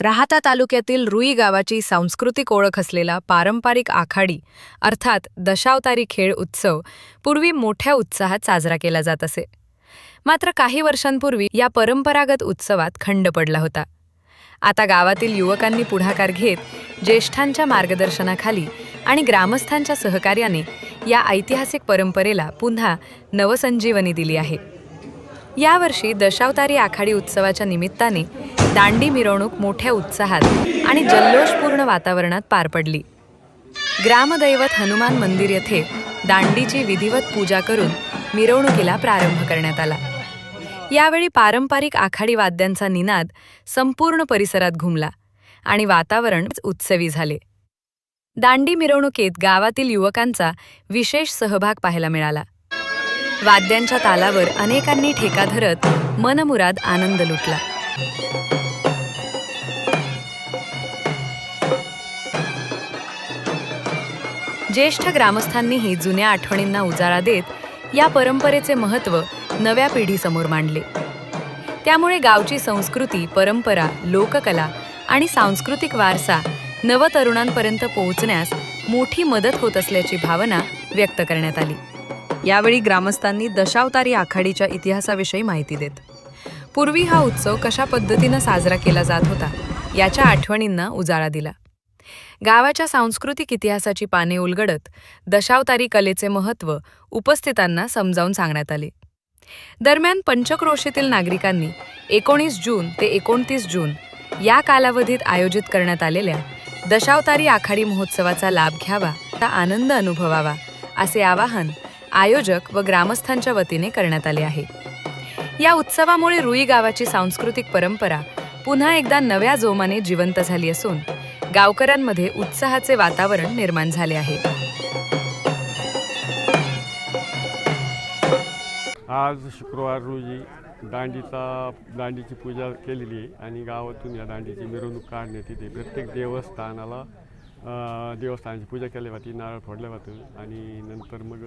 राहाता तालुक्यातील रुई गावाची सांस्कृतिक ओळख असलेला पारंपरिक आखाडी अर्थात दशावतारी खेळ उत्सव पूर्वी मोठ्या उत्साहात साजरा केला जात असे. मात्र काही वर्षांपूर्वी या परंपरागत उत्सवात खंड पडला होता. आता गावातील युवकांनी पुढाकार घेत ज्येष्ठांच्या मार्गदर्शनाखाली आणि ग्रामस्थांच्या सहकार्याने या ऐतिहासिक परंपरेला पुन्हा नवसंजीवनी दिली आहे. यावर्षी दशावतारी आखाडी उत्सवाच्या निमित्ताने दांडी मिरवणूक मोठ्या उत्साहात आणि जल्लोषपूर्ण वातावरणात पार पडली. ग्रामदैवत हनुमान मंदिर येथे दांडीची विधिवत पूजा करून मिरवणुकीला प्रारंभ करण्यात आला. यावेळी पारंपरिक आखाडी वाद्यांचा निनाद संपूर्ण परिसरात घुमला आणि वातावरण उत्सवी झाले. दांडी मिरवणुकीत गावातील युवकांचा विशेष सहभाग पाहायला मिळाला. वाद्यांच्या तालावर अनेकांनी ठेका धरत मनमुराद आनंद लुटला. ज्येष्ठ ग्रामस्थांनीही जुन्या आठवणींना उजाळा देत या परंपरेचे महत्त्व नव्या पिढीसमोर मांडले. त्यामुळे गावची संस्कृती, परंपरा, लोककला आणि सांस्कृतिक वारसा नवतरुणांपर्यंत पोहोचण्यास मोठी मदत होत असल्याची भावना व्यक्त करण्यात आली. यावेळी ग्रामस्थांनी दशावतारी आखाडीच्या इतिहासाविषयी माहिती देत पूर्वी हा उत्सव कशा पद्धतीनं साजरा केला जात होता याच्या आठवणींना उजाळा दिला. गावाच्या सांस्कृतिक इतिहासाची पाने उलगडत दशावतारी कलेचे महत्त्व उपस्थितांना समजावून सांगण्यात आले. दरम्यान पंचक्रोशीतील नागरिकांनी 19 जून ते 29 जून या कालावधीत आयोजित करण्यात आलेल्या दशावतारी आखाडी महोत्सवाचा लाभ घ्यावा, आनंद अनुभवावा असे आवाहन आयोजक व ग्रामस्थांच्या वतीने करण्यात आले आहे. या उत्सवामुळे रुई गावाची सांस्कृतिक परंपरा पुन्हा एकदा नव्या जोमाने जिवंत झाली असून गावकऱ्यांमध्ये उत्साहाचे वातावरण निर्माण झाले आहे. आज शुक्रवार रोजी दांडीची पूजा केलेली आहे आणि गावातून या दांडीची मिरवणूक काढण्यात येते. प्रत्येक देवस्थानाची पूजा केली जाते, नारळ फोडल्या जातं आणि नंतर मग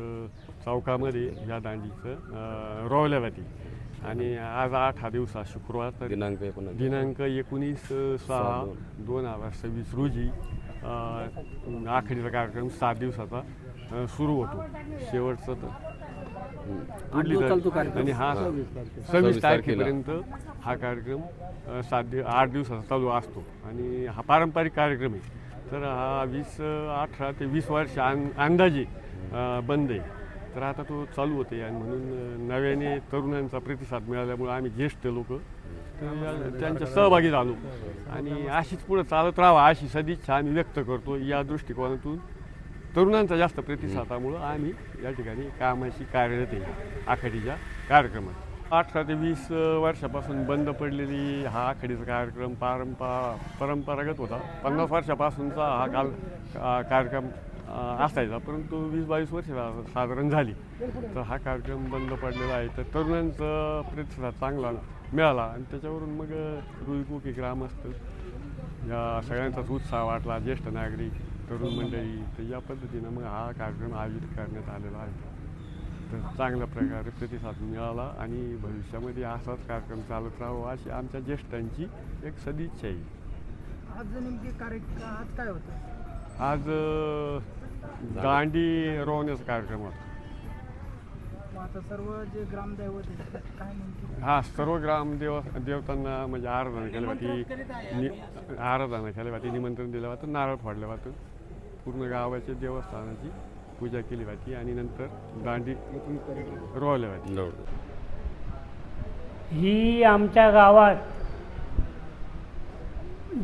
चौकामध्ये या दांडीचं रोवल्या जाते. आणि आज 8 हा दिवस शुक्रवार दिनांक 19/6/2026 रोजी आखाडीचा कार्यक्रम 7 दिवसाचा सुरू होतो. शेवटचा आणि हा 26 तारखेपर्यंत हा कार्यक्रम 8 दिवसाचा चालू असतो आणि हा पारंपरिक कार्यक्रम आहे. तर हा 18 ते 20 वर्ष अंदाजे बंद आहे. तर आता तो चालू होते आणि म्हणून नव्याने तरुणांचा प्रतिसाद मिळाल्यामुळे आम्ही ज्येष्ठ लोक त्यांच्या सहभागी झालो आणि अशीच पुढे चालत राहावा अशी सदिच्छा आम्ही व्यक्त करतो. या दृष्टिकोनातून तरुणांचा जास्त प्रतिसादामुळं आम्ही या ठिकाणी कामाशी कार्यरत आहे. आखाडीच्या कार्यक्रमात 18 ते 20 वर्षापासून बंद पडलेली हा आखाडीचा कार्यक्रम परंपरागत होता. 50 वर्षापासूनचा हा कार्यक्रम असायचा, परंतु 20-22 वर्ष साधारण झाली तर हा कार्यक्रम बंद पडलेला आहे. तर तरुणांचा प्रतिसाद चांगला मिळाला आणि त्याच्यावरून मग रुईकोकी ग्रामस्थ या सगळ्यांचाच उत्साह वाटला, ज्येष्ठ नागरिक, तरुण मंडळी. तर या पद्धतीनं मग हा कार्यक्रम आयोजित करण्यात आलेला आहे. तर चांगल्या प्रकारे प्रतिसाद मिळाला आणि भविष्यामध्ये असाच कार्यक्रम चालत राहावा अशी आमच्या ज्येष्ठांची एक सदिच्छा आहे. आज नेमके आज काय होतं? आज दांडी रोवण्याचा कार्यक्रम होता. आता सर्व जे ग्रामदैवत आहेत काय म्हणते? हा, सर्व देवतांना म्हणजे आराधना केली जाते, निमंत्रण दिलं जातं, नारळ फोडलं जातं, पूर्ण गावाच्या देवस्थानाची पूजा केली जाते आणि नंतर दांडी रोवल्या जाते. ही आमच्या गावात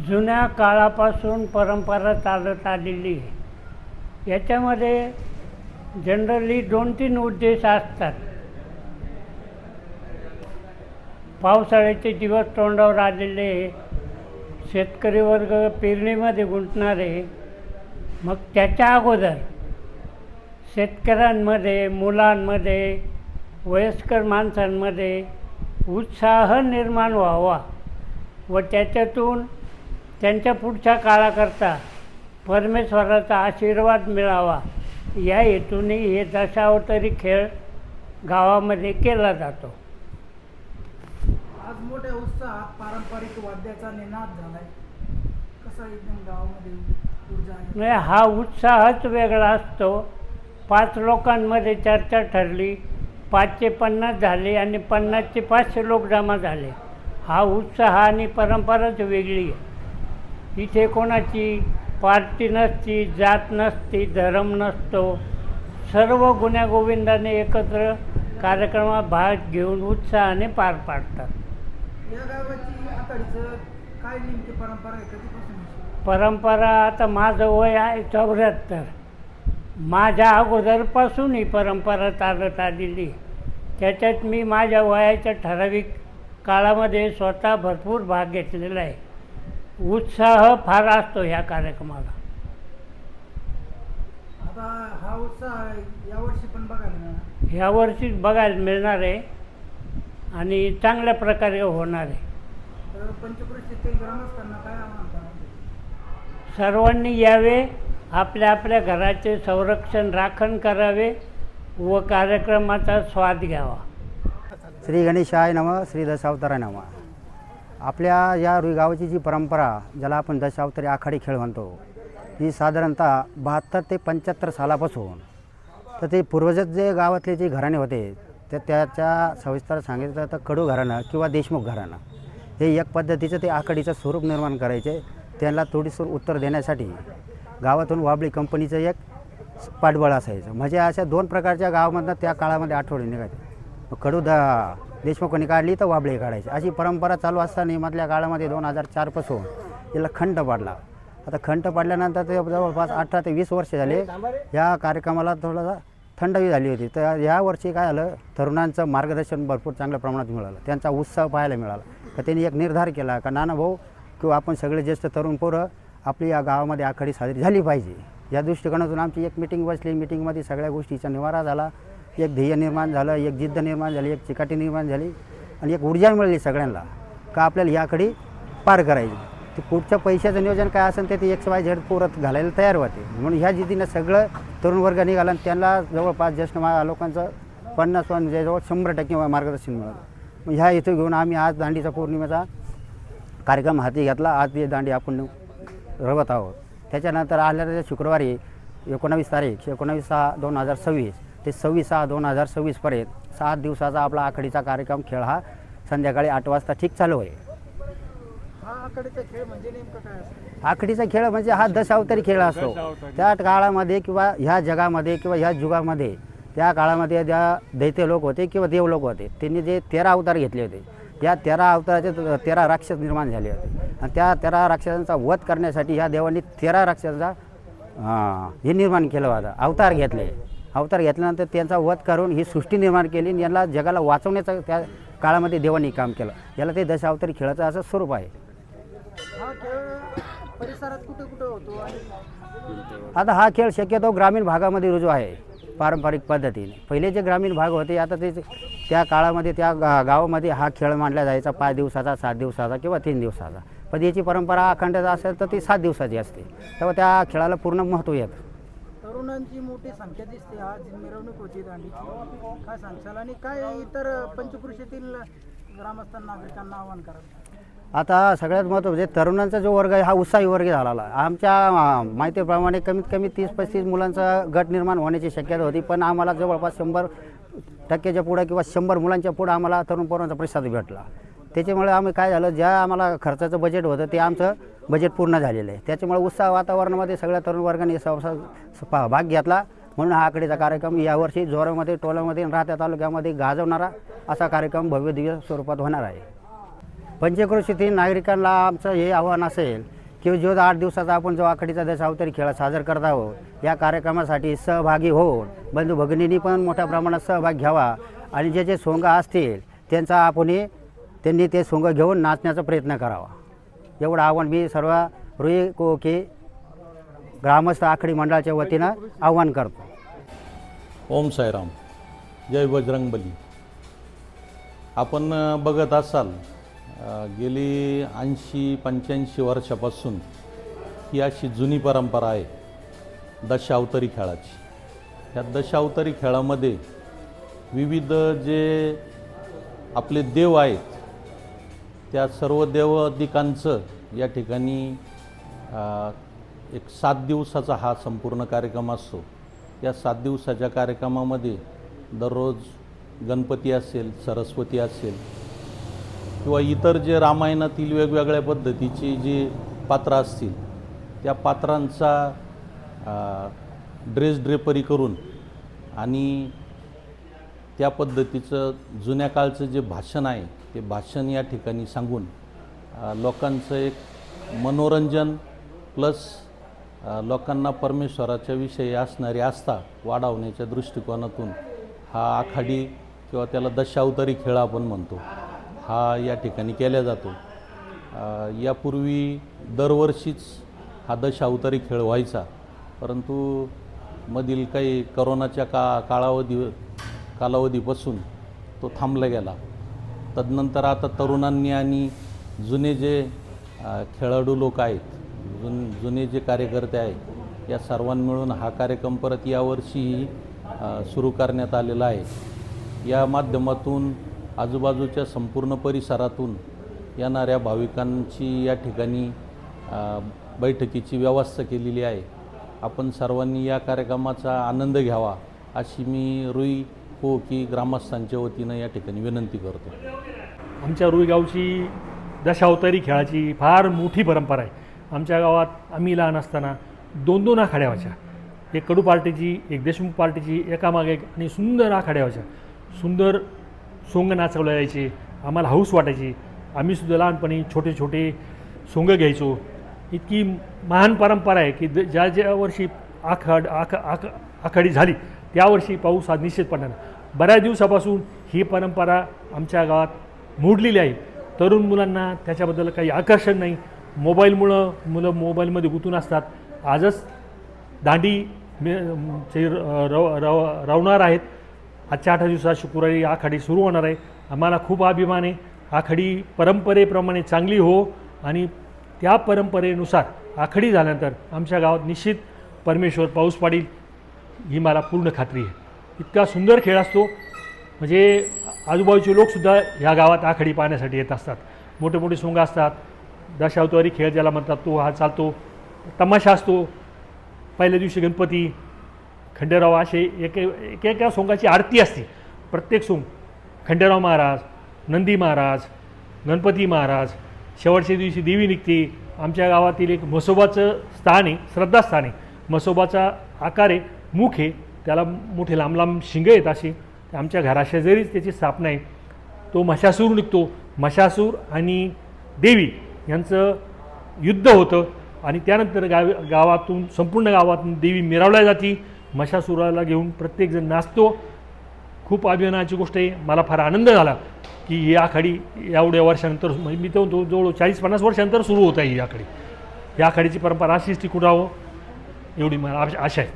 जुन्या काळापासून परंपरा चालत आलेली आहे. याच्यामध्ये जनरली 2-3 उद्देश असतात. पावसाळ्याचे दिवस तोंडावर आलेले, शेतकरी वर्ग पेरणीमध्ये गुंतणारे, मग त्याच्या अगोदर शेतकऱ्यांमध्ये, मुलांमध्ये, वयस्कर माणसांमध्ये उत्साह निर्माण व्हावा व त्याच्यातून त्यांच्या पुढच्या काळाकरता परमेश्वराचा आशीर्वाद मिळावा या हेतूने हे दशावतारी खेळ गावामध्ये केला जातो. आज मोठ्या उत्साहात पारंपरिक वाद्याचा निनाद झालाय. कसा एकदम गावामध्ये ऊर्जा आहे? नाही, हा उत्साहच वेगळा असतो. 5 लोकांमध्ये चर्चा ठरली, 5चे 50 झाले आणि 50चे 500 लोक जमा झाले. हा उत्साह आणि परंपराच वेगळी आहे. इथे कोणाची पार्टी नसती, जात नसती, धर्म नसतो. सर्व गुण्यागोविंदाने एकत्र कार्यक्रमात भाग घेऊन उत्साहाने पार पाडतात. या गावाची आखाडीचं काय नेमकी परंपरा आहे, कधीपासून आहे? परंपरा आता माझं वय आहे 74. माझ्या अगोदरपासून ही परंपरा चालत आलेली. त्याच्यात मी माझ्या वयाच्या ठराविक काळामध्ये स्वतः भरपूर भाग घेतलेला आहे. उत्साह फार असतो ह्या कार्यक्रमाला. आता हा उत्साह यावर्षी पण बघायला मिळाला. ह्या वर्षी बघायला मिळणार आहे आणि चांगल्या प्रकारे होणार आहे. तर पंचक्रोशीतील ग्रामस्थांना काय आव्हान करावं? सर्वांनी यावे, आपल्या आपल्या घराचे संरक्षण राखण करावे व कार्यक्रमाचा स्वाद घ्यावा. श्री गणेशाय नमः, श्री दशावताराय नमः. आपल्या या गावाची जी परंपरा, ज्याला आपण दशावतारी आखाडी खेळ म्हणतो, ही साधारणतः 72 ते 75 सालापासून, तर ते पूर्वजच जे गावातले जे घराणे होते ते त्याच्या सविस्तर सांगितलं तर कडू घराणं किंवा देशमुख घराणं हे एक पद्धतीचं ते आखाडीचं स्वरूप निर्माण करायचे. त्यांना थोडीसं उत्तर देण्यासाठी गावातून वाबळी कंपनीचं एक पाठबळ असायचं. म्हणजे अशा 2 प्रकारच्या गावामधनं त्या काळामध्ये आठवडे निघायचे. कडू देशमुखांनी काढली तर वाबळे काढायची, अशी परंपरा चालू असताना मधल्या काळामध्ये 2004 पासून याला खंड पाडला. आता खंड पाडल्यानंतर ते जवळपास 18 ते 20 वर्ष झाले या कार्यक्रमाला थोडासा थंडावी झाली होती. तर या वर्षी काय झालं, तरुणांचं मार्गदर्शन भरपूर चांगल्या प्रमाणात मिळालं, त्यांचा उत्साह पाहायला मिळाला. तर त्यांनी एक निर्धार केला का नाना भाऊ किंवा आपण सगळे ज्येष्ठ तरुण पोरं आपली या गावामध्ये आखाडी साजरी झाली पाहिजे. या दृष्टिकोनातून आमची एक मिटिंग बसली. मिटिंगमध्ये सगळ्या गोष्टीचा निवारा झाला. एक ध्येय निर्माण झालं, एक जिद्द निर्माण झाली, एक चिकाटी निर्माण झाली आणि एक ऊर्जा मिळाली सगळ्यांना का आपल्याला या आखाडी पार करायची. ते पुढच्या पैशाचं नियोजन काय असेल ते XYZ पोरत घालायला तयार होते. म्हणून ह्या जिद्दीनं सगळं तरुण वर्ग निघाला आणि त्यांना जवळपास ज्येष्ठ लोकांचं 50 म्हणजे जवळ 100% मार्गदर्शन मिळालं. मग ह्या इथं घेऊन आम्ही आज दांडीचा पौर्णिमेचा कार्यक्रम हाती घेतला. आज ती दांडी आपण रवत आहोत. त्याच्यानंतर आल्याच्या शुक्रवारी 19 तारीख 19/6/2026 ते 26/6/2026 पर्यंत 7 दिवसाचा आपला आखाडीचा कार्यक्रम खेळ हा संध्याकाळी 8 वाजता ठीक चालू आहे. हा आखाडीचा खेळ म्हणजे नेमकं काय असतं? आखाडीचा खेळ म्हणजे हा दशावतारी खेळ असतो. त्या काळामध्ये किंवा ह्या जगामध्ये किंवा ह्या युगामध्ये त्या काळामध्ये ज्या दैत्य लोक होते किंवा देव लोक होते त्यांनी जे 13 अवतार घेतले होते, या 13 अवताराचे 13 राक्षस निर्माण झाले होते आणि त्या 13 राक्षसांचा वध करण्यासाठी ह्या देवांनी 13 राक्षसांचा हे निर्माण केलं होतं. अवतार घेतल्यानंतर त्यांचा वध करून ही सृष्टी निर्माण केली आणि यांना जगाला वाचवण्याचं त्या काळामध्ये देवांनी काम केलं. याला ते दशावतारी खेळाचं असं स्वरूप आहे. हा खेळ परिसरात कुठे कुठे होतो आणि आता हा खेळ शक्यतो ग्रामीण भागामध्ये रुजू आहे पारंपरिक पद्धतीने. पहिले जे ग्रामीण भाग होते आता ते त्या काळामध्ये त्या गावामध्ये हा खेळ मांडला जायचा 5 दिवसाचा, 7 दिवसाचा किंवा 3 दिवसाचा. पण याची परंपरा अखंड असेल तर ती 7 दिवसाची असते. तेव्हा त्या खेळाला पूर्ण महत्त्व येतं. तरुणांची मोठी संख्या दिसते. आज मिरवणूक होती दांडीची, काय सांगशाल आणि काय इतर पंचक्रोशीतील ग्रामस्थांना नागरिकांना आवाहन कराल? आता सगळ्यात महत्त्वाचं तरुणांचा जो वर्ग आहे हा उत्साही वर्ग झालेला. आमच्या माहितीप्रमाणे कमीत कमी 30-35 मुलांचा गट निर्माण होण्याची शक्यता होती, पण आम्हाला जवळपास 100% पुढं किंवा 100 मुलांच्या पुढं आम्हाला तरुण पोरांचा प्रतिसाद भेटला. त्याच्यामुळे आम्ही काय झालं, ज्या आम्हाला खर्चाचं बजेट होतं ते आमचं बजेट पूर्ण झालेलं आहे. त्याच्यामुळे उत्साह वातावरणामध्ये सगळ्या तरुण वर्गाने भाग घेतला. म्हणून हा आखाडीचा कार्यक्रम यावर्षी जोरामध्ये, टोलामध्ये आणि राहत्या तालुक्यामध्ये गाजवणारा असा कार्यक्रम भव्य दिव्य स्वरूपात होणार आहे. पंचक्रोशीतील नागरिकांना आमचं हे आव्हान असेल की जो 8 दिवसाचा आपण जो आखाडीचा दशावतारी खेळ साजरा करत आहोत, या कार्यक्रमासाठी सहभागी होऊन बंधू भगिनींनी पण मोठ्या प्रमाणात सहभाग घ्यावा आणि जे सोंग असतील त्यांनी ते सोंग घेऊन नाचण्याचा प्रयत्न करावा. एवढं आव्हान मी सर्व रुई कोके ग्रामस्थ आखाडी मंडळाच्या वतीनं आव्हान करतो. ओम साईराम, जय बजरंगबली. आपण बघत असाल गेली 80-85 वर्षापासून ही अशी जुनी परंपरा आहे दशावतारी खेळाची. या दशावतारी खेळामध्ये विविध जे आपले देव आहेत त्या सर्व देवादिकांचं या ठिकाणी एक 7 दिवसाचा हा संपूर्ण कार्यक्रम असतो. या 7 दिवसाच्या कार्यक्रमामध्ये दररोज गणपती असेल, सरस्वती असेल किंवा इतर जे रामायणातील वेगवेगळ्या पद्धतीची जी पात्र असतील त्या पात्रांचा ड्रेस ड्रेपरी करून आणि त्या पद्धतीचं जुन्या काळचं जे भाषण आहे ते भाषण या ठिकाणी सांगून लोकांचं एक मनोरंजन प्लस लोकांना परमेश्वराच्या विषयी असणारी आस्था वाढवण्याच्या दृष्टिकोनातून हा आखाडी किंवा त्याला दशावतारी खेळ आपण म्हणतो हा या ठिकाणी केला जातो. यापूर्वी दरवर्षीच हा दशावतारी खेळ व्हायचा, परंतु मधील काही करोनाच्या कालावधीपासून तो थांबला गेला. तदनंतर आता तरुणांनी आणि जुने जे खेळाडू लोक आहेत, जुने जे कार्यकर्ते आहेत या सर्वांनी मिळून हा कार्यक्रम परत यावर्षीही सुरू करण्यात आलेला आहे. या माध्यमातून आजूबाजूच्या संपूर्ण परिसरातून येणाऱ्या भाविकांची या ठिकाणी बैठकीची व्यवस्था केलेली आहे. आपण सर्वांनी या कार्यक्रमाचा आनंद घ्यावा अशी मी रुई की ग्रामस्थांच्या वतीनं या ठिकाणी विनंती करतो. आमच्या रुई गावची दशावतारी खेळाची फार मोठी परंपरा आहे. आमच्या गावात आम्ही लहान असताना 2-2 आखाड्या व्हायच्या, एक कडू पार्टीची, एक देशमुख पार्टीची, एकामागे एक, आणि सुंदर आखाड्या व्हायच्या. सुंदर सोंग नाचवले जायचे, आम्हाला हौस वाटायची. आम्हीसुद्धा लहानपणी छोटे छोटे सोंग घ्यायचो. इतकी महान परंपरा आहे की ज्या वर्षी आखाडी झाली त्यावर्षी पाऊस हा निश्चित पडणार. बऱ्याच दिवसापासून ही परंपरा आमच्या गावात मोडलेली आहे. तरुण मुलांना त्याच्याबद्दल काही आकर्षण नाही. मोबाईलमुळं मुलं मोबाईलमध्ये गुंतून असतात. आजच दांडी रवणार आहेत. आजच्या 8 दिवसात शुक्रवारी आखाडी सुरू होणार आहे. आम्हाला खूप अभिमान आहे. आखाडी परंपरेप्रमाणे चांगली हो आणि त्या परंपरेनुसार आखाडी झाल्यानंतर आमच्या गावात निश्चित परमेश्वर पाऊस पाडील ही मला पूर्ण खात्री आहे. इतका सुंदर खेळ असतो म्हणजे आजूबाजूचे लोकसुद्धा ह्या गावात आखाडी पाहण्यासाठी येत असतात. मोठे मोठे सोंग असतात. दशावतारी खेळ ज्याला म्हणतात तो हा चालतो. तमाशा असतो. पहिल्या दिवशी गणपती, खंडेराव असे एका सोंगाची आरती असते. प्रत्येक सोंग खंडेराव महाराज, नंदी महाराज, गणपती महाराज, शेवटच्या दिवशी देवी निघते. आमच्या गावातील एक म्हसोबाचं स्थान आहे, श्रद्धास्थान आहे. म्हसोबाचा आकार आहे, मुख आहे, त्याला मोठे लांब लांब शिंगे आहेत असे. आमच्या घराशेजारीच त्याची स्थापना आहे. तो महिषासूर निघतो. महिषासूर आणि देवी यांचं युद्ध होतं आणि त्यानंतर गावातून संपूर्ण गावातून देवी मिरवल्या जाती. महिषासुराला घेऊन प्रत्येकजण नाचतो. खूप अभिमानाची गोष्ट आहे. मला फार आनंद झाला की ही आखाडी एवढ्या वर्षानंतर, मी तो जवळ 40-50 वर्षानंतर सुरू होत आहे ही आखाडी. या आखाडीची परंपरा अशीच टिकून राहावं एवढी मला आशा आहे.